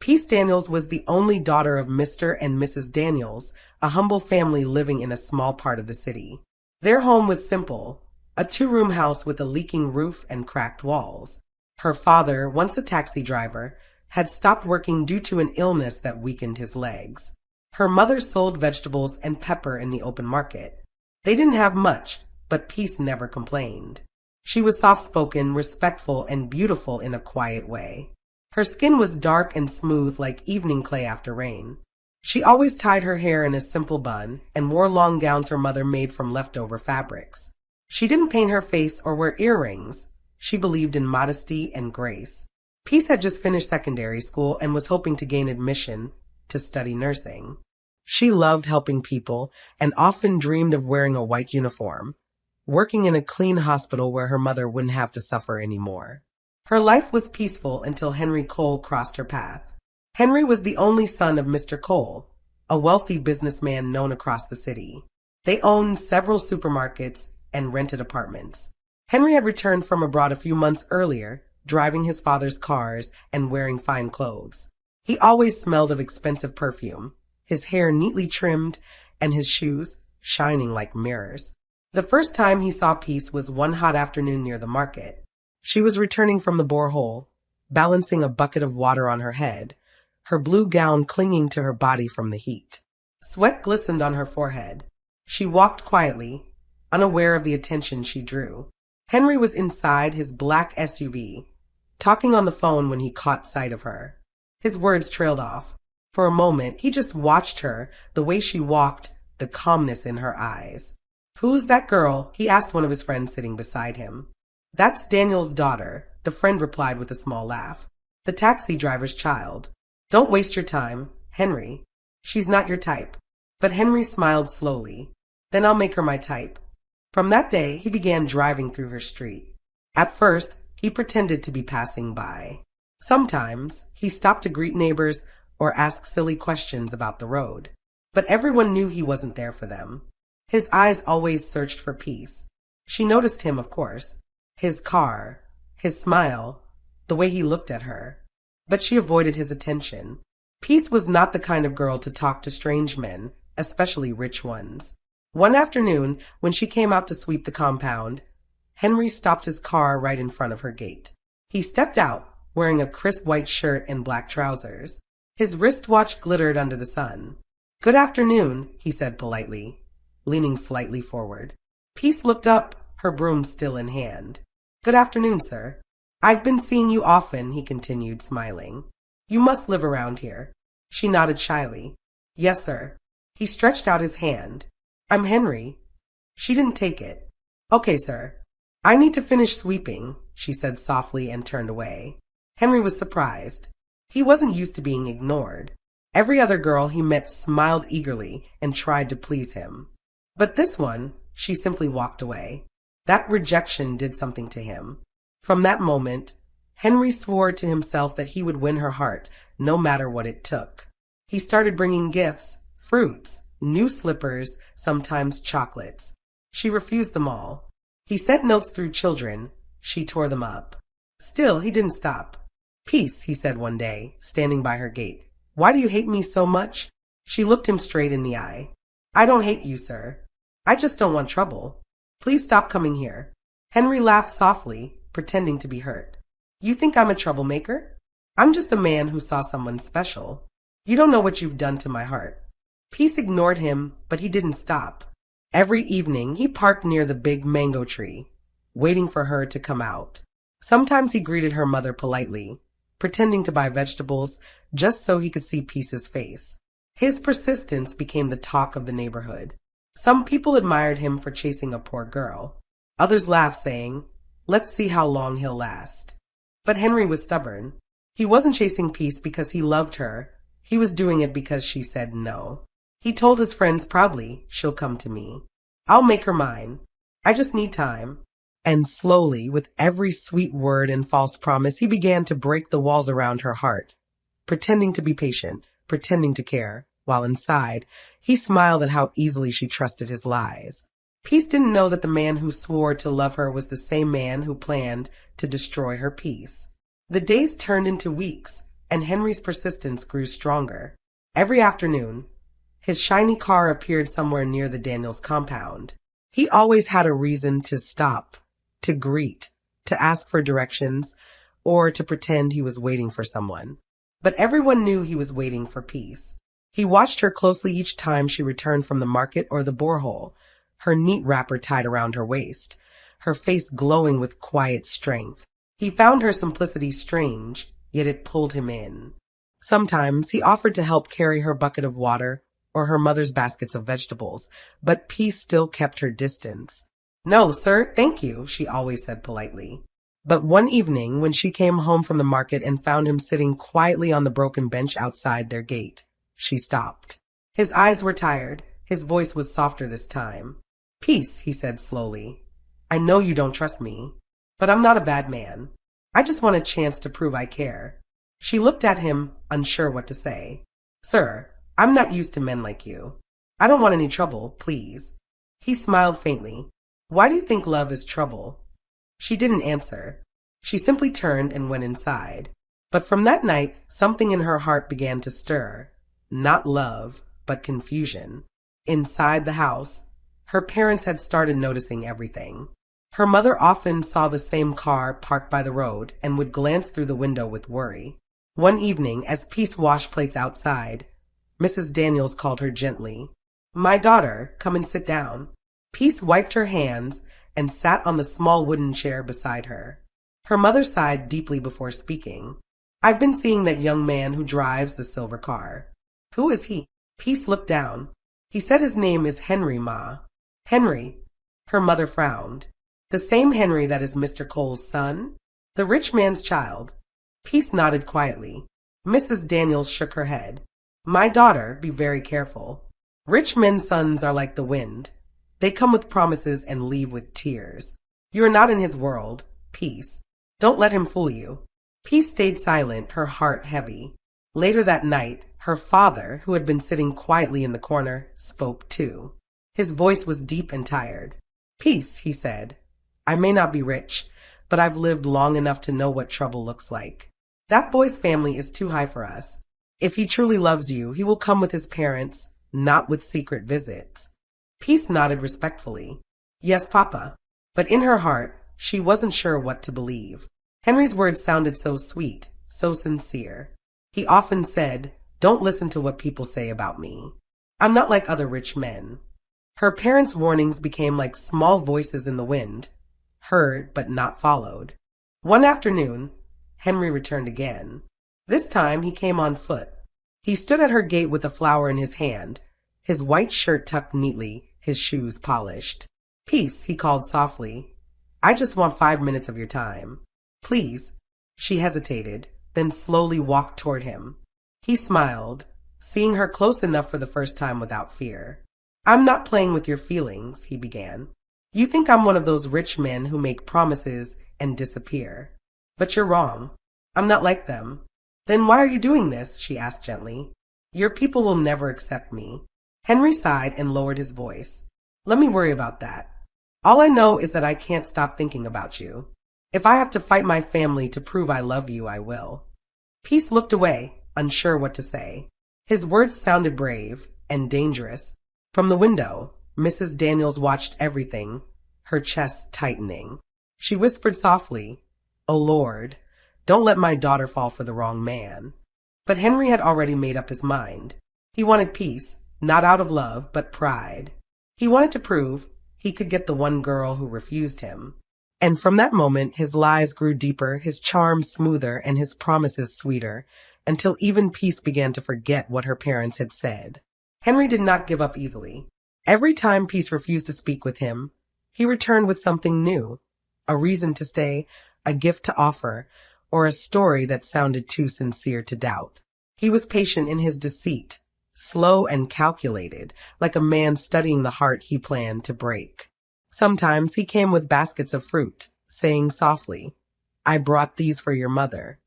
Peace Daniels was the only daughter of Mr. and Mrs. Daniels, a humble family living in a small part of the city. Their home was simple, a two-room house with a leaking roof and cracked walls. Her father, once a taxi driver, had stopped working due to an illness that weakened his legs. Her mother sold vegetables and pepper in the open market. They didn't have much, but Peace never complained. She was soft-spoken, respectful, and beautiful in a quiet way. Her skin was dark and smooth like evening clay after rain. She always tied her hair in a simple bun and wore long gowns her mother made from leftover fabrics. She didn't paint her face or wear earrings. She believed in modesty and grace. Peace had just finished secondary school and was hoping to gain admission to study nursing. She loved helping people and often dreamed of wearing a white uniform, working in a clean hospital where her mother wouldn't have to suffer anymore. Her life was peaceful until Henry Cole crossed her path. Henry was the only son of Mr. Cole, a wealthy businessman known across the city. They owned several supermarkets and rented apartments. Henry had returned from abroad a few months earlier, driving his father's cars and wearing fine clothes. He always smelled of expensive perfume, his hair neatly trimmed and his shoes shining like mirrors. The first time he saw Peace was one hot afternoon near the market. She was returning from the borehole, balancing a bucket of water on her head, her blue gown clinging to her body from the heat. Sweat glistened on her forehead. She walked quietly, unaware of the attention she drew. Henry was inside his black SUV, talking on the phone when he caught sight of her. His words trailed off. For a moment, he just watched her, the way she walked, the calmness in her eyes. "Who's that girl?" he asked one of his friends sitting beside him. "That's Daniel's daughter," the friend replied with a small laugh. "The taxi driver's child. Don't waste your time, Henry. She's not your type." But Henry smiled slowly. "Then I'll make her my type." From that day, he began driving through her street. At first, he pretended to be passing by. Sometimes, he stopped to greet neighbors or ask silly questions about the road. But everyone knew he wasn't there for them. His eyes always searched for Peace. She noticed him, of course. His car, his smile, the way he looked at her. But she avoided his attention. Peace was not the kind of girl to talk to strange men, especially rich ones. One afternoon, when she came out to sweep the compound, Henry stopped his car right in front of her gate. He stepped out, wearing a crisp white shirt and black trousers. His wristwatch glittered under the sun. "Good afternoon," he said politely, leaning slightly forward. Peace looked up, her broom still in hand. "Good afternoon, sir. I've been seeing you often," he continued, smiling. "You must live around here." She nodded shyly. "Yes, sir." He stretched out his hand. "I'm Henry." She didn't take it. "Okay, sir. I need to finish sweeping," she said softly and turned away. Henry was surprised. He wasn't used to being ignored. Every other girl he met smiled eagerly and tried to please him. But this one, she simply walked away. That rejection did something to him. From that moment, Henry swore to himself that he would win her heart, no matter what it took. He started bringing gifts, fruits, new slippers, sometimes chocolates. She refused them all. He sent notes through children. She tore them up. Still, he didn't stop. "Peace," he said one day, standing by her gate. "Why do you hate me so much?" She looked him straight in the eye. "I don't hate you, sir. I just don't want trouble. Please stop coming here." Henry laughed softly, pretending to be hurt. "You think I'm a troublemaker? I'm just a man who saw someone special. You don't know what you've done to my heart." Peace ignored him, but he didn't stop. Every evening, he parked near the big mango tree, waiting for her to come out. Sometimes he greeted her mother politely, pretending to buy vegetables just so he could see Peace's face. His persistence became the talk of the neighborhood. Some people admired him for chasing a poor girl. Others laughed, saying, "Let's see how long he'll last." But Henry was stubborn. He wasn't chasing Peace because he loved her. He was doing it because she said no. He told his friends proudly, "She'll come to me. I'll make her mine. I just need time." And slowly, with every sweet word and false promise, he began to break the walls around her heart, pretending to be patient, pretending to care, while inside, he smiled at how easily she trusted his lies. Peace didn't know that the man who swore to love her was the same man who planned to destroy her peace. The days turned into weeks, and Henry's persistence grew stronger. Every afternoon, his shiny car appeared somewhere near the Daniels compound. He always had a reason to stop, to greet, to ask for directions, or to pretend he was waiting for someone. But everyone knew he was waiting for Peace. He watched her closely each time she returned from the market or the borehole, her neat wrapper tied around her waist, her face glowing with quiet strength. He found her simplicity strange, yet it pulled him in. Sometimes he offered to help carry her bucket of water or her mother's baskets of vegetables, but Peace still kept her distance. "No, sir, thank you," she always said politely. But one evening, when she came home from the market and found him sitting quietly on the broken bench outside their gate, she stopped. His eyes were tired. His voice was softer this time. "Peace," he said slowly. "I know you don't trust me, but I'm not a bad man. I just want a chance to prove I care." She looked at him, unsure what to say. "Sir, I'm not used to men like you. I don't want any trouble, please." He smiled faintly. "Why do you think love is trouble?" She didn't answer. She simply turned and went inside. But from that night, something in her heart began to stir. Not love, but confusion. Inside the house, her parents had started noticing everything. Her mother often saw the same car parked by the road and would glance through the window with worry. One evening, as Peace washed plates outside, Mrs. Daniels called her gently. "My daughter, come and sit down." Peace wiped her hands and sat on the small wooden chair beside her. Her mother sighed deeply before speaking. "I've been seeing that young man who drives the silver car." "Who is he?" Peace looked down. "He said his name is Henry, Ma." "Henry?" Her mother frowned. "The same Henry that is Mr. Cole's son? The rich man's child?" Peace nodded quietly. Mrs. Daniels shook her head. "My daughter, be very careful. Rich men's sons are like the wind. They come with promises and leave with tears. You are not in his world, Peace. Don't let him fool you." Peace stayed silent, her heart heavy. Later that night, her father, who had been sitting quietly in the corner, spoke too. His voice was deep and tired. "Peace," he said. "I may not be rich, but I've lived long enough to know what trouble looks like. That boy's family is too high for us. If he truly loves you, he will come with his parents, not with secret visits." Peace nodded respectfully. "Yes, Papa." But in her heart, she wasn't sure what to believe. Henry's words sounded so sweet, so sincere. He often said, "Don't listen to what people say about me. I'm not like other rich men." Her parents' warnings became like small voices in the wind, heard but not followed. One afternoon, Henry returned again. This time he came on foot. He stood at her gate with a flower in his hand, his white shirt tucked neatly, his shoes polished. "Peace," he called softly. "I just want 5 minutes of your time. Please." She hesitated, then slowly walked toward him. He smiled, seeing her close enough for the first time without fear. "I'm not playing with your feelings," he began. "You think I'm one of those rich men who make promises and disappear. But you're wrong. I'm not like them." "Then why are you doing this?" she asked gently. "Your people will never accept me." Henry sighed and lowered his voice. "Let me worry about that. All I know is that I can't stop thinking about you. If I have to fight my family to prove I love you, I will." Peace looked away, unsure what to say. His words sounded brave and dangerous. From the window, Mrs. Daniels watched everything, her chest tightening. She whispered softly, "Oh Lord, don't let my daughter fall for the wrong man." But Henry had already made up his mind. He wanted peace, not out of love, but pride. He wanted to prove he could get the one girl who refused him. And from that moment, his lies grew deeper, his charm smoother, and his promises sweeter, until even Peace began to forget what her parents had said. Henry did not give up easily. Every time Peace refused to speak with him, he returned with something new, a reason to stay, a gift to offer, or a story that sounded too sincere to doubt. He was patient in his deceit, slow and calculated, like a man studying the heart he planned to break. Sometimes he came with baskets of fruit, saying softly, "I brought these for your mother."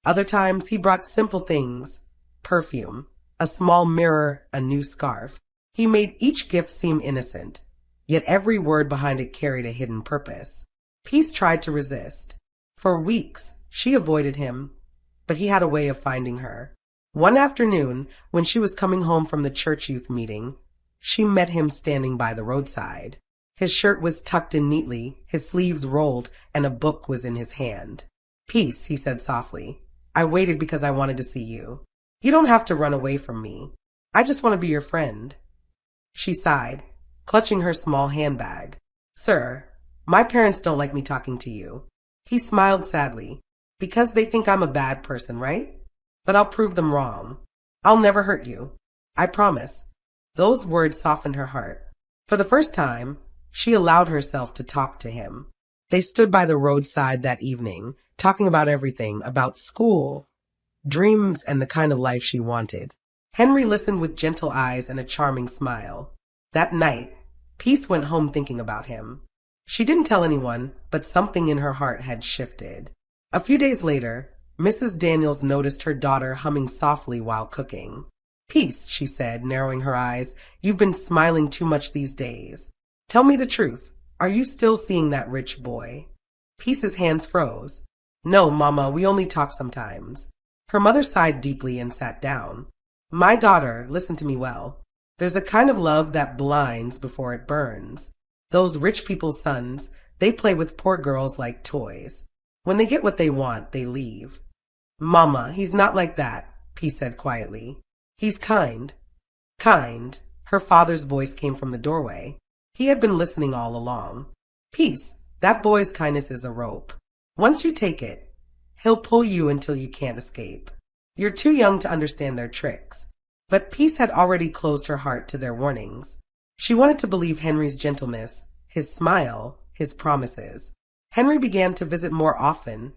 Other times he brought simple things, perfume, a small mirror, a new scarf. He made each gift seem innocent, yet every word behind it carried a hidden purpose. Peace tried to resist. For weeks, she avoided him, but he had a way of finding her. One afternoon, when she was coming home from the church youth meeting, she met him standing by the roadside. His shirt was tucked in neatly, his sleeves rolled, and a book was in his hand. "Peace," he said softly. "I waited because I wanted to see you. You don't have to run away from me. I just want to be your friend." She sighed, clutching her small handbag. "Sir, my parents don't like me talking to you." He smiled sadly. "Because they think I'm a bad person, right? But I'll prove them wrong. I'll never hurt you. I promise." Those words softened her heart. For the first time, she allowed herself to talk to him. They stood by the roadside that evening, talking about everything, about school, dreams, and the kind of life she wanted. Henry listened with gentle eyes and a charming smile. That night, Peace went home thinking about him. She didn't tell anyone, but something in her heart had shifted. A few days later, Mrs. Daniels noticed her daughter humming softly while cooking. "Peace," she said, narrowing her eyes, "you've been smiling too much these days. Tell me the truth. Are you still seeing that rich boy?" Peace's hands froze. "No, Mama, we only talk sometimes." Her mother sighed deeply and sat down. "My daughter, listen to me well. There's a kind of love that blinds before it burns. Those rich people's sons, they play with poor girls like toys. When they get what they want, they leave." "Mama, he's not like that," Peace said quietly. "He's kind." "Kind?" Her father's voice came from the doorway. He had been listening all along. "Peace, that boy's kindness is a rope. Once you take it, he'll pull you until you can't escape. You're too young to understand their tricks." But Peace had already closed her heart to their warnings. She wanted to believe Henry's gentleness, his smile, his promises. Henry began to visit more often,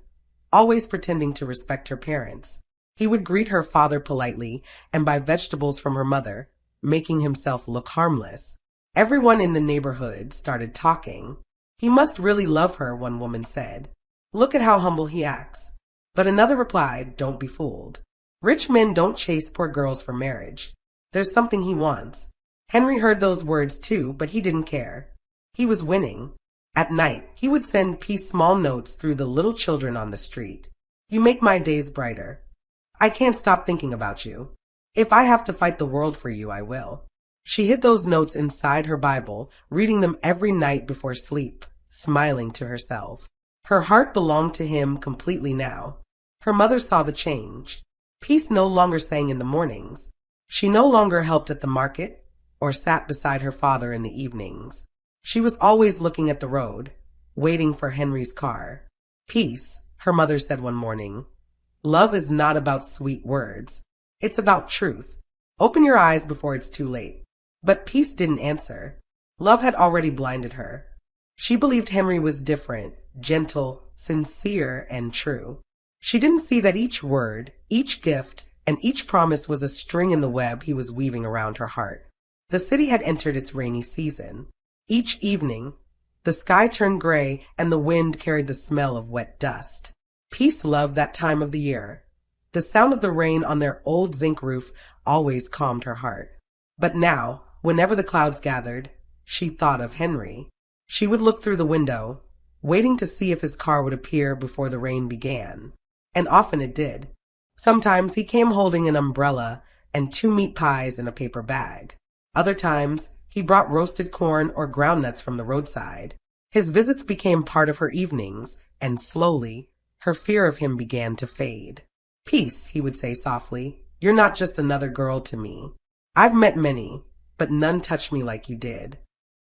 always pretending to respect her parents. He would greet her father politely and buy vegetables from her mother, making himself look harmless. Everyone in the neighborhood started talking. "He must really love her," one woman said. "Look at how humble he acts." But another replied, "Don't be fooled. Rich men don't chase poor girls for marriage. There's something he wants." Henry heard those words too, but he didn't care. He was winning. At night, he would send Peace small notes through the little children on the street. "You make my days brighter. I can't stop thinking about you. If I have to fight the world for you, I will." She hid those notes inside her Bible, reading them every night before sleep, smiling to herself. Her heart belonged to him completely now. Her mother saw the change. Peace no longer sang in the mornings. She no longer helped at the market or sat beside her father in the evenings. She was always looking at the road, waiting for Henry's car. "Peace," her mother said one morning. "Love is not about sweet words. It's about truth. Open your eyes before it's too late." But Peace didn't answer. Love had already blinded her. She believed Henry was different, gentle, sincere, and true. She didn't see that each word, each gift, and each promise was a string in the web he was weaving around her heart. The city had entered its rainy season. Each evening, the sky turned gray and the wind carried the smell of wet dust. Peace loved that time of the year. The sound of the rain on their old zinc roof always calmed her heart. But now, whenever the clouds gathered, she thought of Henry. She would look through the window, waiting to see if his car would appear before the rain began. And often it did. Sometimes he came holding an umbrella and 2 meat pies in a paper bag. Other times, he brought roasted corn or ground nuts from the roadside. His visits became part of her evenings, and slowly, her fear of him began to fade. "Peace," he would say softly. "You're not just another girl to me. I've met many, but none touched me like you did."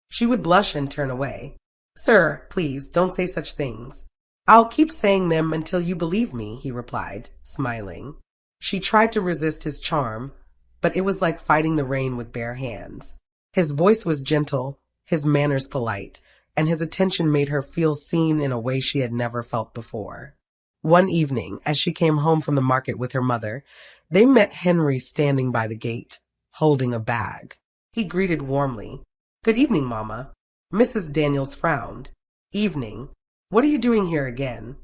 She would blush and turn away. "Sir, please, don't say such things." "I'll keep saying them until you believe me," he replied, smiling. She tried to resist his charm, but it was like fighting the rain with bare hands. His voice was gentle, his manners polite, and his attention made her feel seen in a way she had never felt before. One evening, as she came home from the market with her mother, they met Henry standing by the gate, holding a bag. He greeted warmly. "Good evening, Mama." Mrs. Daniels frowned. "Evening. What are you doing here again?"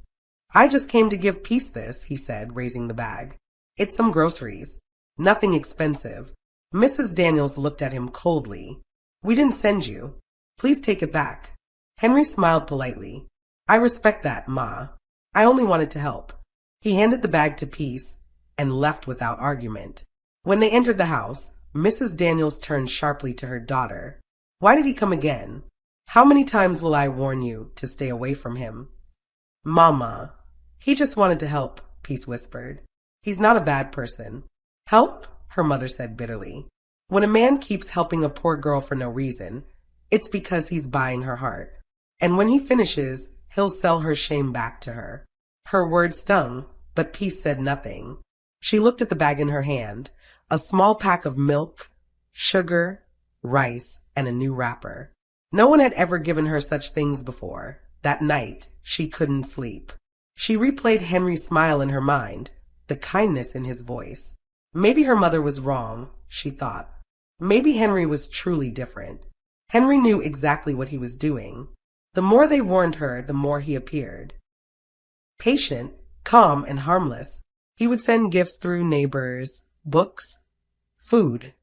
"I just came to give Peace this," he said, raising the bag. "It's some groceries. Nothing expensive." Mrs. Daniels looked at him coldly. "We didn't send you. Please take it back." Henry smiled politely. "I respect that, Ma. I only wanted to help." He handed the bag to Peace and left without argument. When they entered the house, Mrs. Daniels turned sharply to her daughter. Why did he come again? How many times will I warn you to stay away from him? Mama, he just wanted to help, Peace whispered. He's not a bad person. Help? Her mother said bitterly. When a man keeps helping a poor girl for no reason, it's because he's buying her heart. And when he finishes, he'll sell her shame back to her. Her words stung, but Peace said nothing. She looked at the bag in her hand, a small pack of milk, sugar, rice, and a new wrapper. No one had ever given her such things before. That night, she couldn't sleep. She replayed Henry's smile in her mind, the kindness in his voice. Maybe her mother was wrong, she thought. Maybe Henry was truly different. Henry knew exactly what he was doing. The more they warned her, the more he appeared. Patient, calm, and harmless. He would send gifts through neighbors, books, food,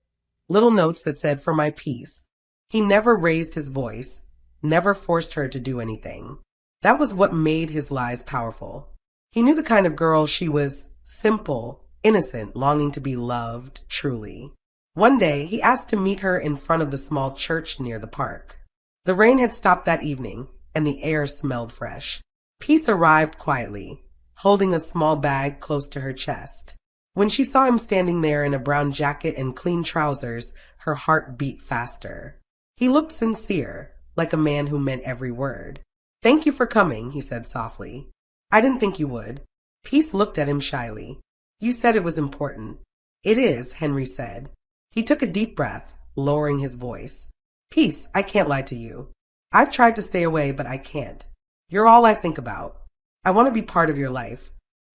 little notes that said, "For my peace." He never raised his voice, never forced her to do anything. That was what made his lies powerful. He knew the kind of girl she was: simple, innocent, longing to be loved truly. One day, he asked to meet her in front of the small church near the park. The rain had stopped that evening, and the air smelled fresh. Peace arrived quietly, holding a small bag close to her chest. When she saw him standing there in a brown jacket and clean trousers, her heart beat faster. He looked sincere, like a man who meant every word. "Thank you for coming," he said softly. "I didn't think you would." Peace looked at him shyly. "You said it was important." "It is," Henry said. He took a deep breath, lowering his voice. "Peace, I can't lie to you. I've tried to stay away, but I can't. You're all I think about. I want to be part of your life."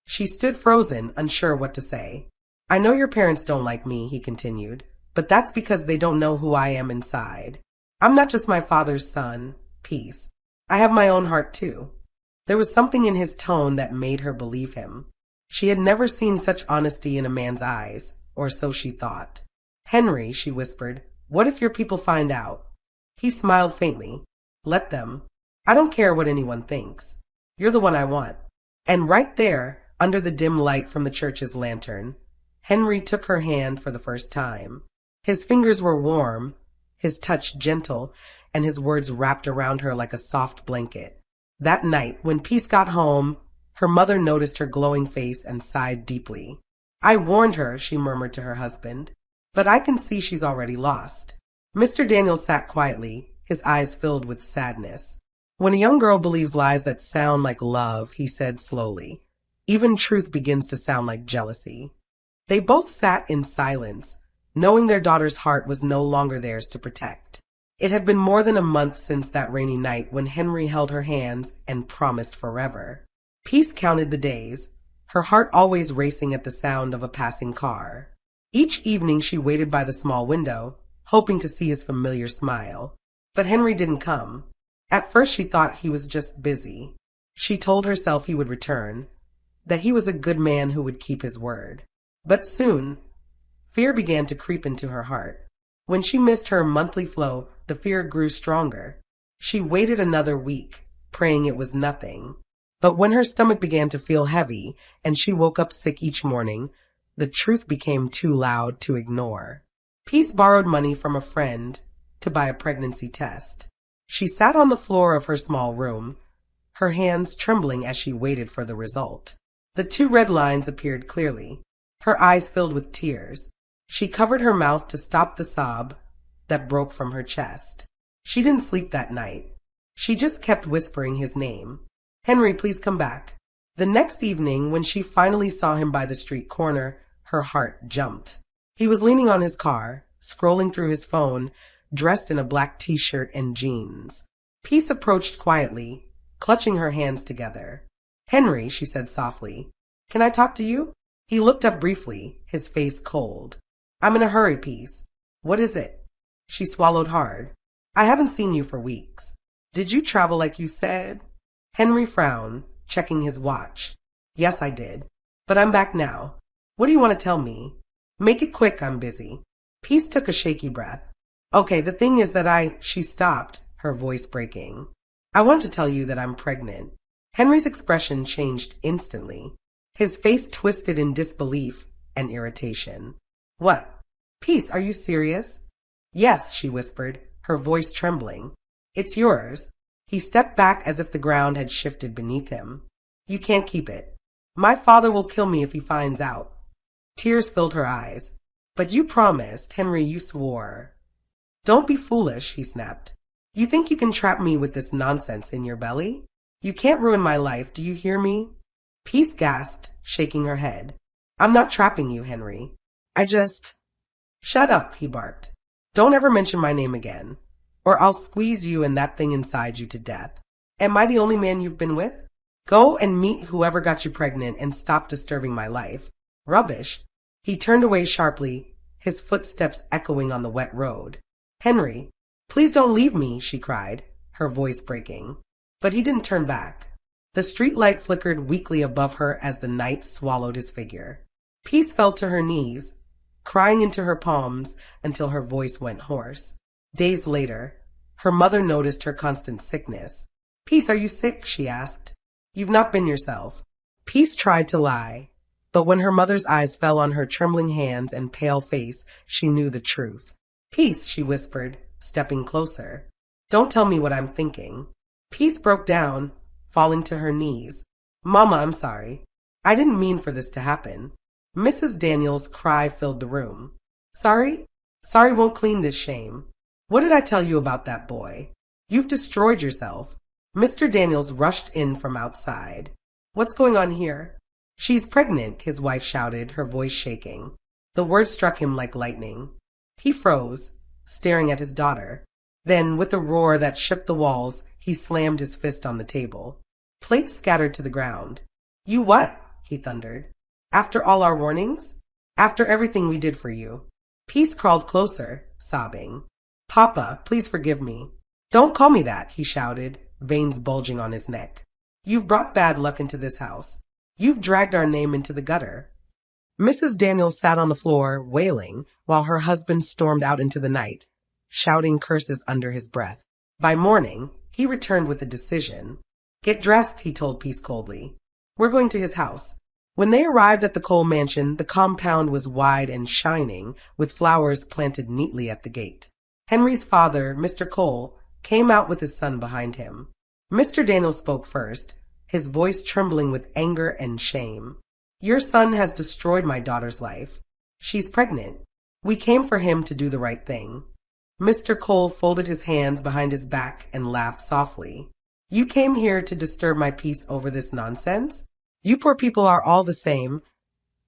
She stood frozen, unsure what to say. "I know your parents don't like me," he continued, "but that's because they don't know who I am inside. I'm not just my father's son, Peace. I have my own heart too." There was something in his tone that made her believe him. She had never seen such honesty in a man's eyes, or so she thought. "Henry," she whispered, "what if your people find out?" He smiled faintly. "Let them. I don't care what anyone thinks. You're the one I want." And right there, under the dim light from the church's lantern, Henry took her hand for the first time. His fingers were warm, his touch gentle, and his words wrapped around her like a soft blanket. That night, when Peace got home, her mother noticed her glowing face and sighed deeply. "I warned her," she murmured to her husband, "but I can see she's already lost." Mr. Daniels sat quietly, his eyes filled with sadness. "When a young girl believes lies that sound like love," he said slowly, "even truth begins to sound like jealousy." They both sat in silence, knowing their daughter's heart was no longer theirs to protect. It had been more than a month since that rainy night when Henry held her hands and promised forever. Peace counted the days, her heart always racing at the sound of a passing car. Each evening she waited by the small window, hoping to see his familiar smile. But Henry didn't come. At first she thought he was just busy. She told herself he would return, that he was a good man who would keep his word. But soon, fear began to creep into her heart. When she missed her monthly flow, the fear grew stronger. She waited another week, praying it was nothing. But when her stomach began to feel heavy and she woke up sick each morning, the truth became too loud to ignore. Peace borrowed money from a friend to buy a pregnancy test. She sat on the floor of her small room, her hands trembling as she waited for the result. The 2 red lines appeared clearly. Her eyes filled with tears. She covered her mouth to stop the sob that broke from her chest. She didn't sleep that night. She just kept whispering his name. "Henry, please come back." The next evening, when she finally saw him by the street corner, her heart jumped. He was leaning on his car, scrolling through his phone, dressed in a black t-shirt and jeans. Peace approached quietly, clutching her hands together. "Henry," she said softly, "can I talk to you?" He looked up briefly, his face cold. "I'm in a hurry, Peace." "What is it?" She swallowed hard. "I haven't seen you for weeks. Did you travel like you said?" Henry frowned, checking his watch. "Yes, I did. But I'm back now. What do you want to tell me?" "Make it quick, I'm busy." Peace took a shaky breath. "Okay, the thing is that She stopped, her voice breaking. "I wanted to tell you that I'm pregnant." Henry's expression changed instantly. His face twisted in disbelief and irritation. What? Peace, are you serious? Yes, she whispered, her voice trembling. It's yours. He stepped back as if the ground had shifted beneath him. You can't keep it. My father will kill me if he finds out. Tears filled her eyes. But you promised, Henry, you swore. Don't be foolish, he snapped. You think you can trap me with this nonsense in your belly? You can't ruin my life, do you hear me? Peace gasped, shaking her head. I'm not trapping you, Henry. I just... Shut up, he barked. Don't ever mention my name again, or I'll squeeze you and that thing inside you to death. Am I the only man you've been with? Go and meet whoever got you pregnant and stop disturbing my life. Rubbish. He turned away sharply, his footsteps echoing on the wet road. Henry, please don't leave me, she cried, her voice breaking. But he didn't turn back. The street light flickered weakly above her as the night swallowed his figure. Peace fell to her knees, crying into her palms until her voice went hoarse. Days later, her mother noticed her constant sickness. Peace, are you sick? She asked. You've not been yourself. Peace tried to lie, but when her mother's eyes fell on her trembling hands and pale face, she knew the truth. Peace, she whispered, stepping closer. Don't tell me what I'm thinking. Peace broke down, falling to her knees. Mama, I'm sorry. I didn't mean for this to happen. Mrs. Daniels' cry filled the room. Sorry? Sorry won't clean this shame. What did I tell you about that boy? You've destroyed yourself. Mr. Daniels rushed in from outside. What's going on here? She's pregnant, his wife shouted, her voice shaking. The word struck him like lightning. He froze, staring at his daughter. Then, with a roar that shook the walls, he slammed his fist on the table. Plates scattered to the ground. You what? He thundered. After all our warnings? After everything we did for you? Peace crawled closer, sobbing. Papa, please forgive me. Don't call me that, he shouted, veins bulging on his neck. You've brought bad luck into this house. You've dragged our name into the gutter. Mrs. Daniels sat on the floor, wailing, while her husband stormed out into the night, shouting curses under his breath. By morning, he returned with a decision. Get dressed, he told Peace coldly. We're going to his house. When they arrived at the Cole mansion, the compound was wide and shining, with flowers planted neatly at the gate. Henry's father, Mr. Cole, came out with his son behind him. Mr. Daniels spoke first, his voice trembling with anger and shame. Your son has destroyed my daughter's life. She's pregnant. We came for him to do the right thing. Mr. Cole folded his hands behind his back and laughed softly. You came here to disturb my peace over this nonsense? You poor people are all the same,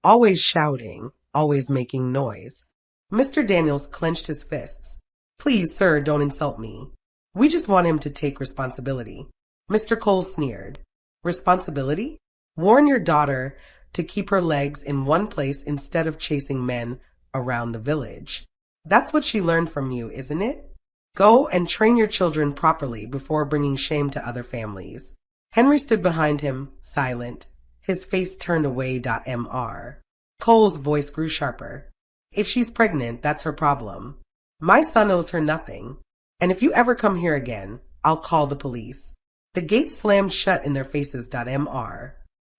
always shouting, always making noise. Mr. Daniels clenched his fists. Please, sir, don't insult me. We just want him to take responsibility. Mr. Cole sneered. Responsibility? Warn your daughter to keep her legs in one place instead of chasing men around the village. That's what she learned from you, isn't it? Go and train your children properly before bringing shame to other families. Henry stood behind him, silent, his face turned away. Mr. Cole's voice grew sharper. If she's pregnant, that's her problem. My son owes her nothing. And if you ever come here again, I'll call the police. The gate slammed shut in their faces. Mr.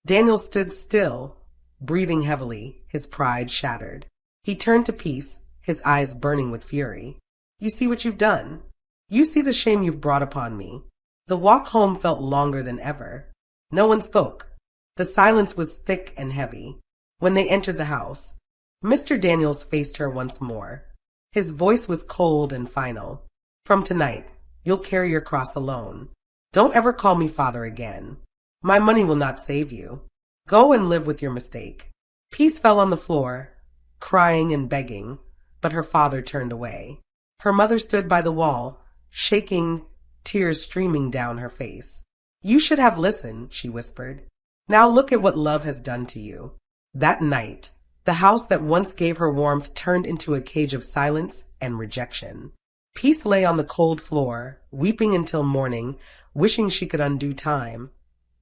Daniel stood still, breathing heavily, his pride shattered. He turned to Peace, his eyes burning with fury. You see what you've done? You see the shame you've brought upon me. The walk home felt longer than ever. No one spoke. The silence was thick and heavy. When they entered the house, Mr. Daniels faced her once more. His voice was cold and final. From tonight, you'll carry your cross alone. Don't ever call me father again. My money will not save you. Go and live with your mistake. Peace fell on the floor, crying and begging, but her father turned away. Her mother stood by the wall, shaking, tears streaming down her face. You should have listened, she whispered. Now look at what love has done to you. That night, the house that once gave her warmth turned into a cage of silence and rejection. Peace lay on the cold floor, weeping until morning, wishing she could undo time,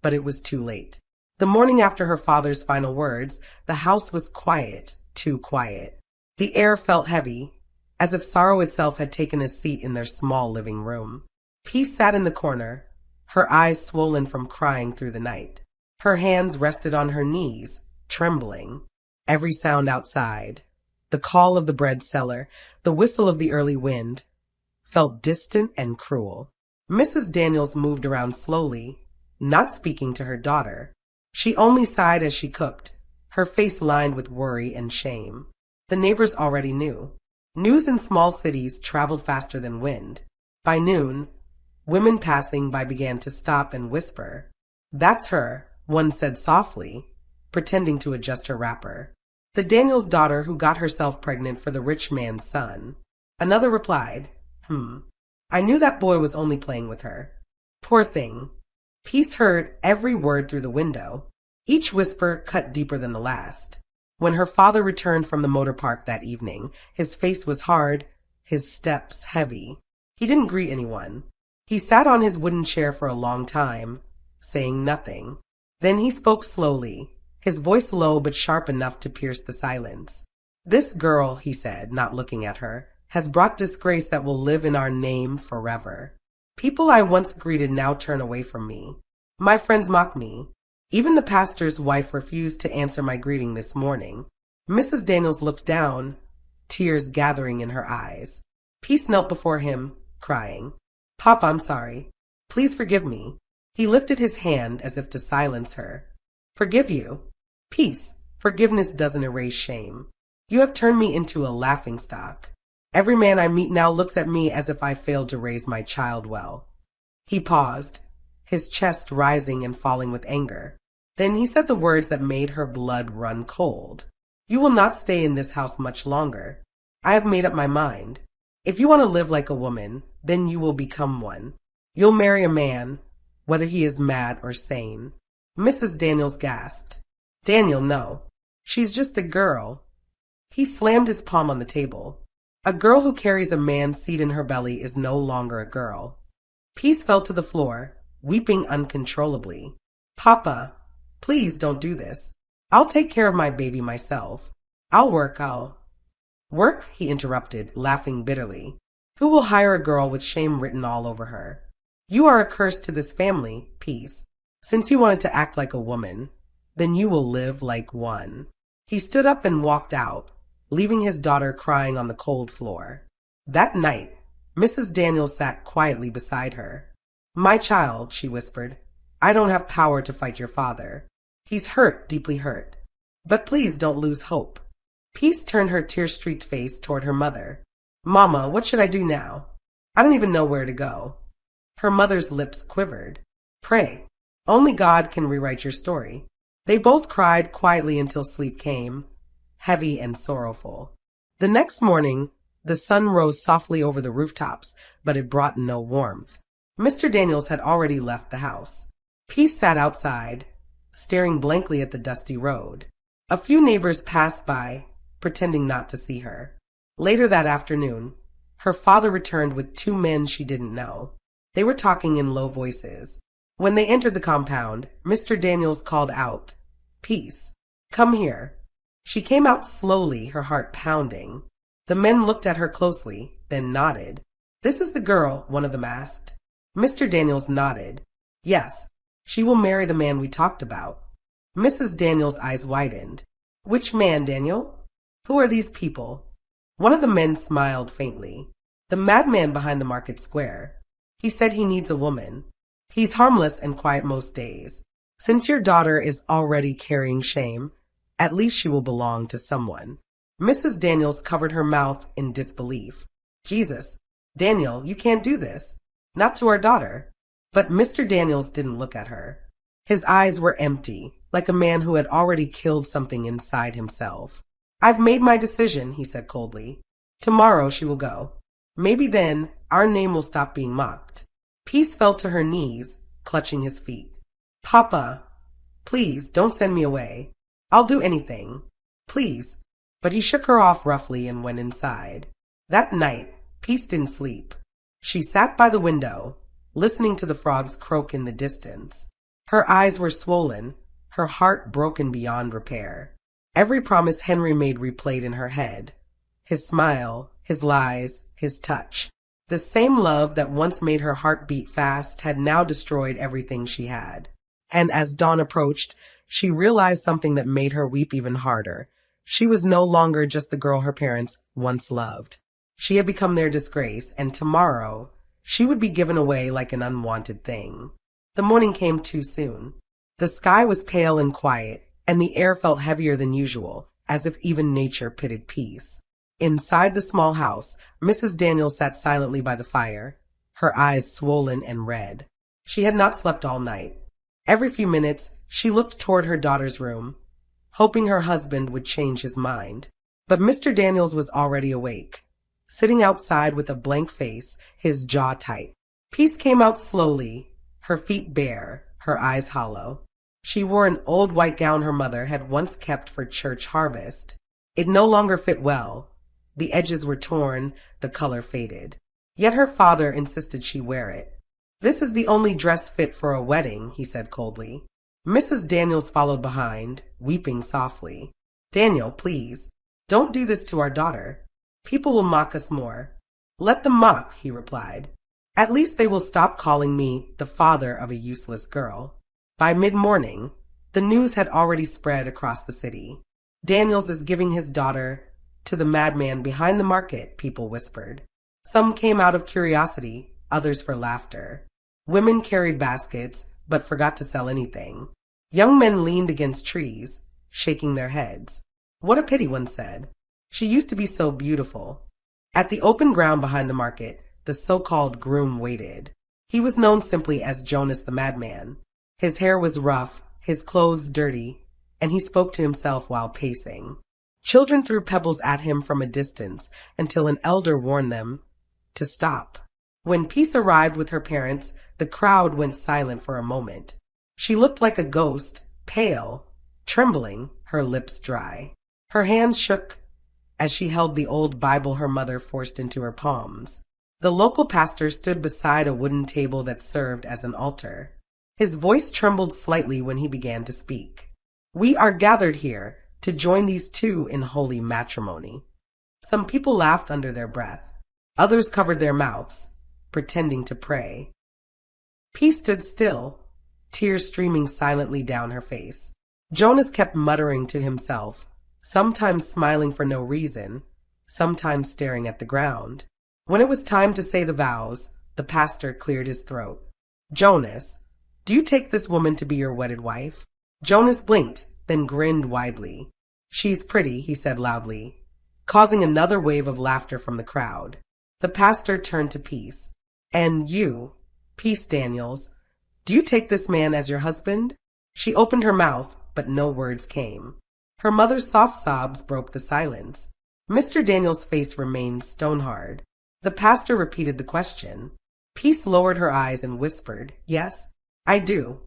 but it was too late. The morning after her father's final words, the house was quiet, too quiet. The air felt heavy, as if sorrow itself had taken a seat in their small living room. Peace sat in the corner, her eyes swollen from crying through the night. Her hands rested on her knees, trembling. Every sound outside, the call of the bread seller, the whistle of the early wind, felt distant and cruel. Mrs. Daniels moved around slowly, not speaking to her daughter. She only sighed as she cooked, her face lined with worry and shame. The neighbors already knew. News in small cities traveled faster than wind. By noon, women passing by began to stop and whisper. "That's her," one said softly, pretending to adjust her wrapper. "The Daniels' daughter who got herself pregnant for the rich man's son." Another replied, I knew that boy was only playing with her. Poor thing." Peace heard every word through the window. Each whisper cut deeper than the last. When her father returned from the motor park that evening, his face was hard, his steps heavy. He didn't greet anyone. He sat on his wooden chair for a long time, saying nothing. Then he spoke slowly, his voice low but sharp enough to pierce the silence. "This girl," he said, not looking at her, "has brought disgrace that will live in our name forever. People I once greeted now turn away from me. My friends mock me. Even the pastor's wife refused to answer my greeting this morning." Mrs. Daniels looked down, tears gathering in her eyes. Peace knelt before him, crying, "Papa, I'm sorry. Please forgive me." He lifted his hand as if to silence her. "Forgive you? Peace, forgiveness doesn't erase shame. You have turned me into a laughingstock. Every man I meet now looks at me as if I failed to raise my child well." He paused, his chest rising and falling with anger. Then he said the words that made her blood run cold. "You will not stay in this house much longer. I have made up my mind. If you want to live like a woman, then you will become one. You'll marry a man, whether he is mad or sane." Mrs. Daniels gasped. "Daniel, no. She's just a girl." He slammed his palm on the table. "A girl who carries a man's seed in her belly is no longer a girl." Peace fell to the floor, weeping uncontrollably. "Papa, please don't do this. I'll take care of my baby myself. I'll work. Work?" he interrupted, laughing bitterly. "Who will hire a girl with shame written all over her? You are a curse to this family, Peace. Since you wanted to act like a woman, then you will live like one." He stood up and walked out, leaving his daughter crying on the cold floor. That night, Mrs. Daniels sat quietly beside her. "My child," she whispered, "I don't have power to fight your father. He's hurt, deeply hurt. But please don't lose hope." Peace turned her tear-streaked face toward her mother. "Mama, what should I do now? I don't even know where to go." Her mother's lips quivered. "Pray. Only God can rewrite your story." They both cried quietly until sleep came, heavy and sorrowful. The next morning, the sun rose softly over the rooftops, but it brought no warmth. Mr. Daniels had already left the house. Peace sat outside, staring blankly at the dusty road. A few neighbors passed by, pretending not to see her. Later that afternoon, her father returned with two men she didn't know. They were talking in low voices. When they entered the compound, Mr. Daniels called out, "Peace, come here." She came out slowly, her heart pounding. The men looked at her closely, then nodded. "This is the girl," one of them asked. Mr. Daniels nodded. "Yes, she will marry the man we talked about." Mrs. Daniels' eyes widened. "Which man, Daniel? Who are these people?" One of the men smiled faintly. "The madman behind the market square. He said he needs a woman. He's harmless and quiet most days. Since your daughter is already carrying shame, at least she will belong to someone." Mrs. Daniels covered her mouth in disbelief. "Jesus, Daniel, you can't do this. Not to our daughter." But Mr. Daniels didn't look at her. His eyes were empty, like a man who had already killed something inside himself. "I've made my decision," he said coldly. "Tomorrow she will go. Maybe then our name will stop being mocked." Peace fell to her knees, clutching his feet. "Papa, please don't send me away. I'll do anything. Please." But he shook her off roughly and went inside. That night, Peace didn't sleep. She sat by the window, listening to the frogs croak in the distance. Her eyes were swollen, her heart broken beyond repair. Every promise Henry made replayed in her head. His smile, his lies, his touch. The same love that once made her heart beat fast had now destroyed everything she had. And as dawn approached, she realized something that made her weep even harder. She was no longer just the girl her parents once loved. She had become their disgrace, and tomorrow she would be given away like an unwanted thing. The morning came too soon. The sky was pale and quiet, and the air felt heavier than usual, as if even nature pitied peace. Inside the small house, Mrs. Daniels sat silently by the fire, her eyes swollen and red. She had not slept all night. Every few minutes, she looked toward her daughter's room, hoping her husband would change his mind. But Mr. Daniels was already awake, sitting outside with a blank face, his jaw tight. Peace came out slowly, her feet bare, her eyes hollow. She wore an old white gown her mother had once kept for church harvest. It no longer fit well. The edges were torn, the color faded. Yet her father insisted she wear it. "This is the only dress fit for a wedding," he said coldly. Mrs. Daniels followed behind, weeping softly. "Daniel, please, don't do this to our daughter. People will mock us more." "Let them mock," he replied. "At least they will stop calling me the father of a useless girl." By mid-morning, the news had already spread across the city. "Daniels is giving his daughter to the madman behind the market," people whispered. Some came out of curiosity, others for laughter. Women carried baskets, but forgot to sell anything. Young men leaned against trees, shaking their heads. "What a pity," one said. "She used to be so beautiful." At the open ground behind the market, the so-called groom waited. He was known simply as Jonas the Madman. His hair was rough, his clothes dirty, and he spoke to himself while pacing. Children threw pebbles at him from a distance until an elder warned them to stop. When Peace arrived with her parents, the crowd went silent for a moment. She looked like a ghost, pale, trembling, her lips dry. Her hands shook as she held the old Bible her mother forced into her palms. The local pastor stood beside a wooden table that served as an altar. His voice trembled slightly when he began to speak. "We are gathered here to join these two in holy matrimony." Some people laughed under their breath. Others covered their mouths, pretending to pray. Peace stood still, tears streaming silently down her face. Jonas kept muttering to himself, sometimes smiling for no reason, sometimes staring at the ground. When it was time to say the vows, the pastor cleared his throat. "Jonas, do you take this woman to be your wedded wife?" Jonas blinked, then grinned widely. "She's pretty," he said loudly, causing another wave of laughter from the crowd. The pastor turned to Peace. "And you, Peace Daniels, do you take this man as your husband?" She opened her mouth, but no words came. Her mother's soft sobs broke the silence. Mr. Daniels' face remained stone-hard. The pastor repeated the question. Peace lowered her eyes and whispered, "Yes, I do."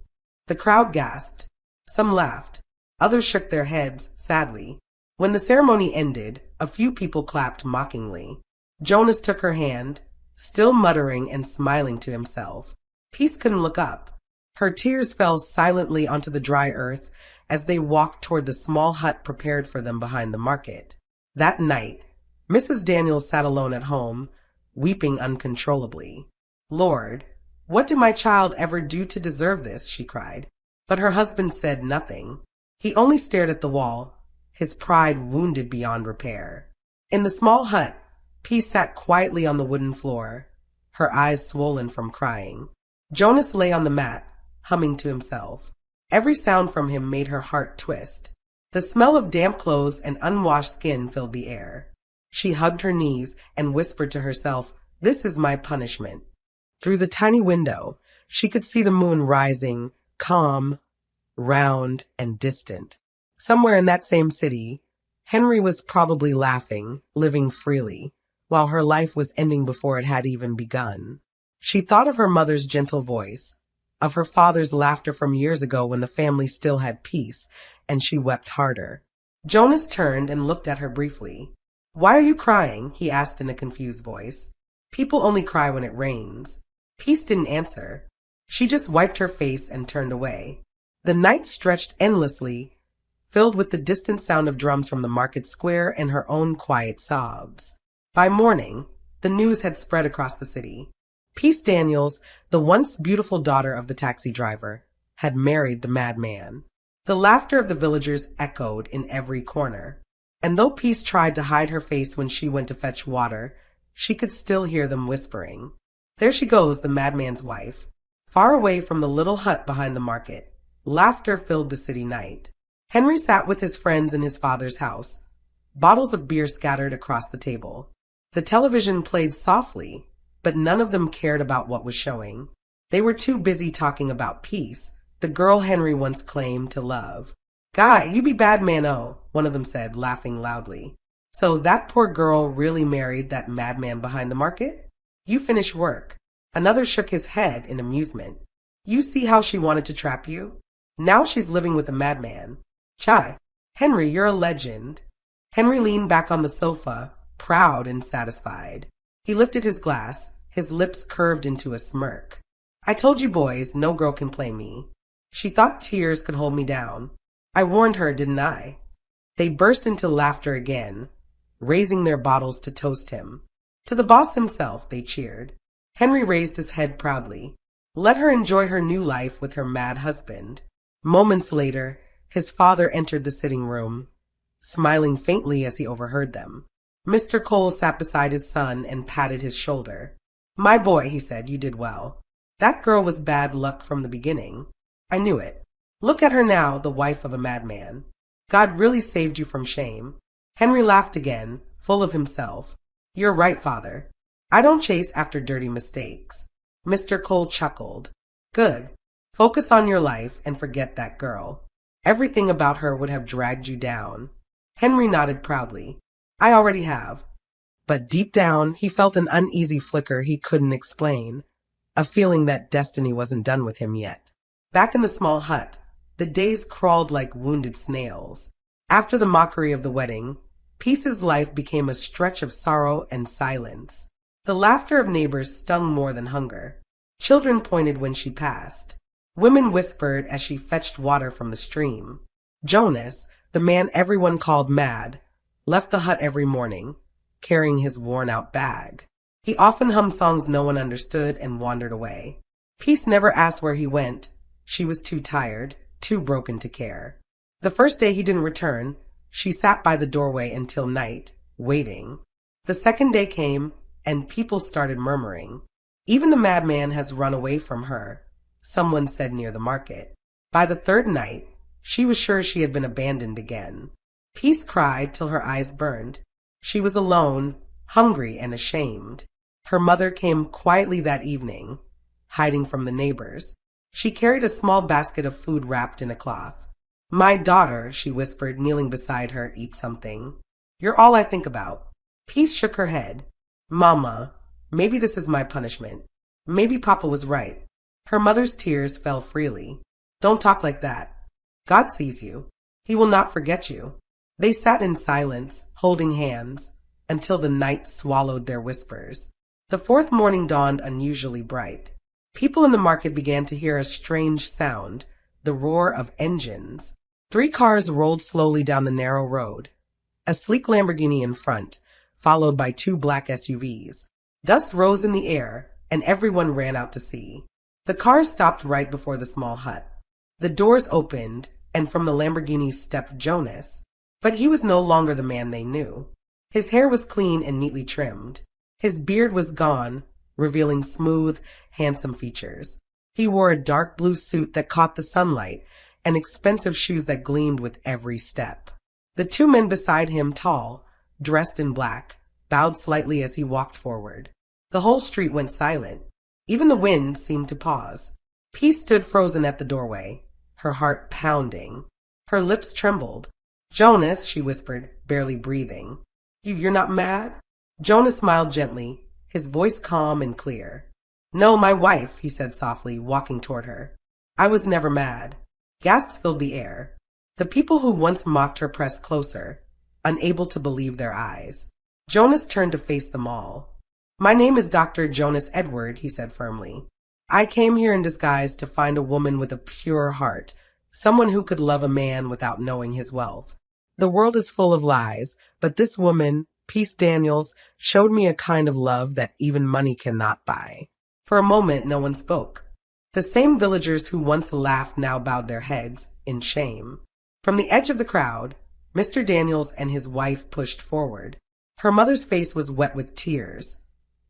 The crowd gasped. Some laughed. Others shook their heads sadly. When the ceremony ended, a few people clapped mockingly. Jonas took her hand, still muttering and smiling to himself. Peace couldn't look up. Her tears fell silently onto the dry earth as they walked toward the small hut prepared for them behind the market. That night, Mrs. Daniels sat alone at home, weeping uncontrollably. "Lord, what did my child ever do to deserve this?" she cried. But her husband said nothing. He only stared at the wall, his pride wounded beyond repair. In the small hut, Peace sat quietly on the wooden floor, her eyes swollen from crying. Jonas lay on the mat, humming to himself. Every sound from him made her heart twist. The smell of damp clothes and unwashed skin filled the air. She hugged her knees and whispered to herself, "This is my punishment." Through the tiny window, she could see the moon rising, calm, round, and distant. Somewhere in that same city, Henry was probably laughing, living freely, while her life was ending before it had even begun. She thought of her mother's gentle voice, of her father's laughter from years ago when the family still had peace, and she wept harder. Jonas turned and looked at her briefly. "Why are you crying?" he asked in a confused voice. "People only cry when it rains." Peace didn't answer. She just wiped her face and turned away. The night stretched endlessly, filled with the distant sound of drums from the market square and her own quiet sobs. By morning, the news had spread across the city. Peace Daniels, the once beautiful daughter of the taxi driver, had married the madman. The laughter of the villagers echoed in every corner. And though Peace tried to hide her face when she went to fetch water, she could still hear them whispering. There she goes, the madman's wife. Far away from the little hut behind the market, laughter filled the city night. Henry sat with his friends in his father's house, bottles of beer scattered across the table. The television played softly, but none of them cared about what was showing. They were too busy talking about Peace, the girl Henry once claimed to love. "Guy, you be bad man, oh," one of them said, laughing loudly. "So that poor girl really married that madman behind the market? You finish work." Another shook his head in amusement. "You see how she wanted to trap you? Now she's living with a madman. Chai, Henry, you're a legend." Henry leaned back on the sofa, proud and satisfied. He lifted his glass, his lips curved into a smirk. "I told you boys, no girl can play me. She thought tears could hold me down. I warned her, didn't I?" They burst into laughter again, raising their bottles to toast him. To the boss himself, they cheered. Henry raised his head proudly. Let her enjoy her new life with her mad husband. Moments later, his father entered the sitting room, smiling faintly as he overheard them. Mr. Cole sat beside his son and patted his shoulder. "My boy," he said, "you did well. That girl was bad luck from the beginning. I knew it. Look at her now, the wife of a madman. God really saved you from shame." Henry laughed again, full of himself. "You're right, father. I don't chase after dirty mistakes." Mr. Cole chuckled. "Good. Focus on your life and forget that girl. Everything about her would have dragged you down." Henry nodded proudly. "I already have." But deep down, he felt an uneasy flicker he couldn't explain, a feeling that destiny wasn't done with him yet. Back in the small hut, the days crawled like wounded snails. After the mockery of the wedding, Peace's life became a stretch of sorrow and silence. The laughter of neighbors stung more than hunger. Children pointed when she passed. Women whispered as she fetched water from the stream. Jonas, the man everyone called mad, left the hut every morning, carrying his worn-out bag. He often hummed songs no one understood and wandered away. Peace never asked where he went. She was too tired, too broken to care. The first day he didn't return, she sat by the doorway until night, waiting. The second day came, and people started murmuring. "Even the madman has run away from her," someone said near the market. By the third night, she was sure she had been abandoned again. Peace cried till her eyes burned. She was alone, hungry and ashamed. Her mother came quietly that evening, hiding from the neighbors. She carried a small basket of food wrapped in a cloth. "My daughter," she whispered, kneeling beside her, "eat something. You're all I think about." Peace shook her head. "Mama, maybe this is my punishment. Maybe Papa was right." Her mother's tears fell freely. "Don't talk like that. God sees you. He will not forget you." They sat in silence, holding hands, until the night swallowed their whispers. The fourth morning dawned unusually bright. People in the market began to hear a strange sound, the roar of engines. 3 cars rolled slowly down the narrow road, a sleek Lamborghini in front, followed by 2 black SUVs. Dust rose in the air, and everyone ran out to see. The cars stopped right before the small hut. The doors opened, and from the Lamborghini stepped Jonas. But he was no longer the man they knew. His hair was clean and neatly trimmed. His beard was gone, revealing smooth, handsome features. He wore a dark blue suit that caught the sunlight and expensive shoes that gleamed with every step. The 2 men beside him, tall, dressed in black, bowed slightly as he walked forward. The whole street went silent. Even the wind seemed to pause. Peace stood frozen at the doorway, her heart pounding. Her lips trembled. "Jonas," she whispered, barely breathing. You're not mad?" Jonas smiled gently, his voice calm and clear. "No, my wife," he said softly, walking toward her. "I was never mad." Gasps filled the air. The people who once mocked her pressed closer, unable to believe their eyes. Jonas turned to face them all. "My name is Dr. Jonas Edward," he said firmly. "I came here in disguise to find a woman with a pure heart, someone who could love a man without knowing his wealth. The world is full of lies, but this woman, Peace Daniels, showed me a kind of love that even money cannot buy." For a moment, no one spoke. The same villagers who once laughed now bowed their heads in shame. From the edge of the crowd, Mr. Daniels and his wife pushed forward. Her mother's face was wet with tears.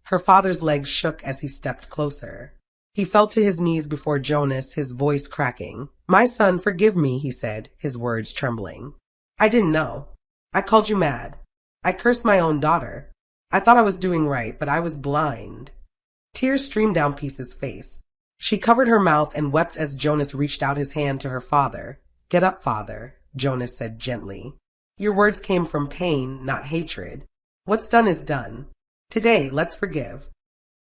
Her father's legs shook as he stepped closer. He fell to his knees before Jonas, his voice cracking. "My son, forgive me," he said, his words trembling. "I didn't know. I called you mad. I cursed my own daughter. I thought I was doing right, but I was blind." Tears streamed down Peace's face. She covered her mouth and wept as Jonas reached out his hand to her father. "Get up, father," Jonas said gently. "Your words came from pain, not hatred. What's done is done. Today, let's forgive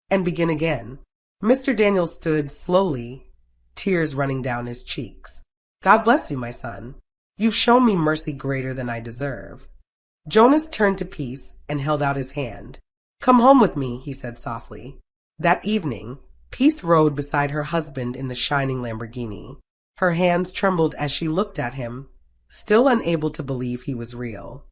and begin again." Mr. Daniels stood slowly, tears running down his cheeks. "God bless you, my son. You've shown me mercy greater than I deserve." Jonas turned to Peace and held out his hand. "Come home with me," he said softly. That evening, Peace rode beside her husband in the shining Lamborghini. Her hands trembled as she looked at him, still unable to believe he was real.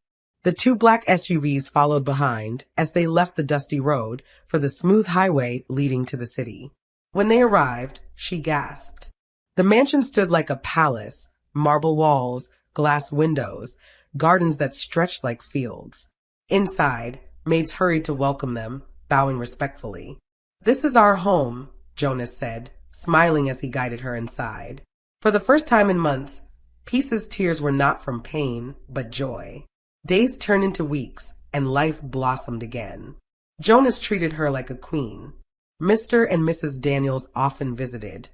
The two black SUVs followed behind as they left the dusty road for the smooth highway leading to the city. When they arrived, she gasped. The mansion stood like a palace, marble walls, glass windows, gardens that stretched like fields. Inside, maids hurried to welcome them, bowing respectfully. "This is our home," Jonas said, smiling as he guided her inside. For the first time in months, Peace's tears were not from pain, but joy. Days turned into weeks, and life blossomed again. Jonas treated her like a queen. Mr. and Mrs. Daniels often visited,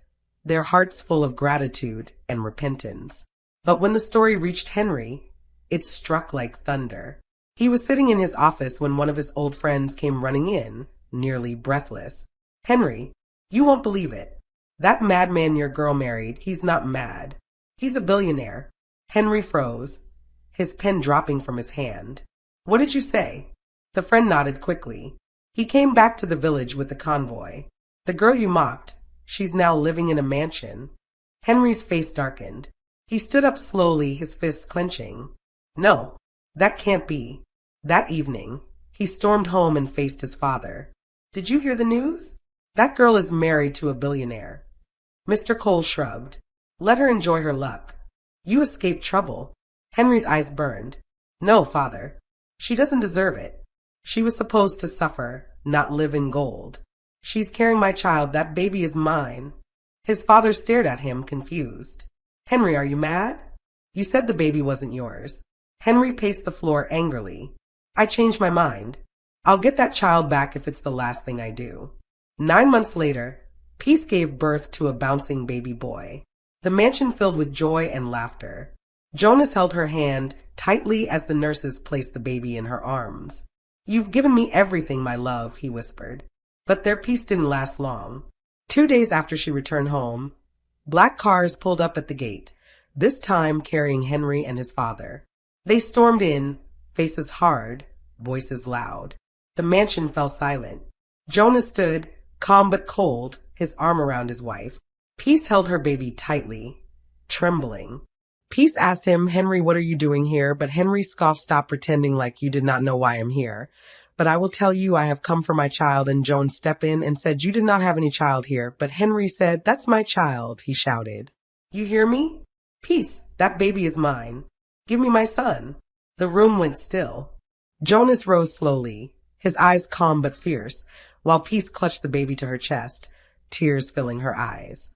their hearts full of gratitude and repentance. But when the story reached Henry, it struck like thunder. He was sitting in his office when one of his old friends came running in, nearly breathless. "Henry, you won't believe it. That madman your girl married, he's not mad. He's a billionaire." Henry froze, his pen dropping from his hand. "What did you say?" The friend nodded quickly. "He came back to the village with the convoy. The girl you mocked, she's now living in a mansion." Henry's face darkened. He stood up slowly, his fists clenching. "No, that can't be." That evening, he stormed home and faced his father. "Did you hear the news? That girl is married to a billionaire." Mr. Cole shrugged. "Let her enjoy her luck. You escaped trouble." Henry's eyes burned. "No, father. She doesn't deserve it. She was supposed to suffer, not live in gold. She's carrying my child. That baby is mine." His father stared at him, confused. "Henry, are you mad? You said the baby wasn't yours." Henry paced the floor angrily. "I changed my mind. I'll get that child back if it's the last thing I do." 9 months later, Peace gave birth to a bouncing baby boy. The mansion filled with joy and laughter. Jonas held her hand tightly as the nurses placed the baby in her arms. "You've given me everything, my love," he whispered. But their peace didn't last long. 2 days after she returned home, black cars pulled up at the gate, this time carrying Henry and his father. They stormed in, faces hard, voices loud. The mansion fell silent. Jonas stood, calm but cold, his arm around his wife. Peace held her baby tightly, trembling. Peace asked him, "Henry, what are you doing here?" But Henry scoffed, "Stop pretending like you did not know why I'm here. But I will tell you I have come for my child." And Joan stepped in and said, "You did not have any child here." But Henry said, "That's my child," he shouted. "You hear me? Peace, that baby is mine. Give me my son." The room went still. Jonas rose slowly, his eyes calm but fierce, while Peace clutched the baby to her chest, tears filling her eyes.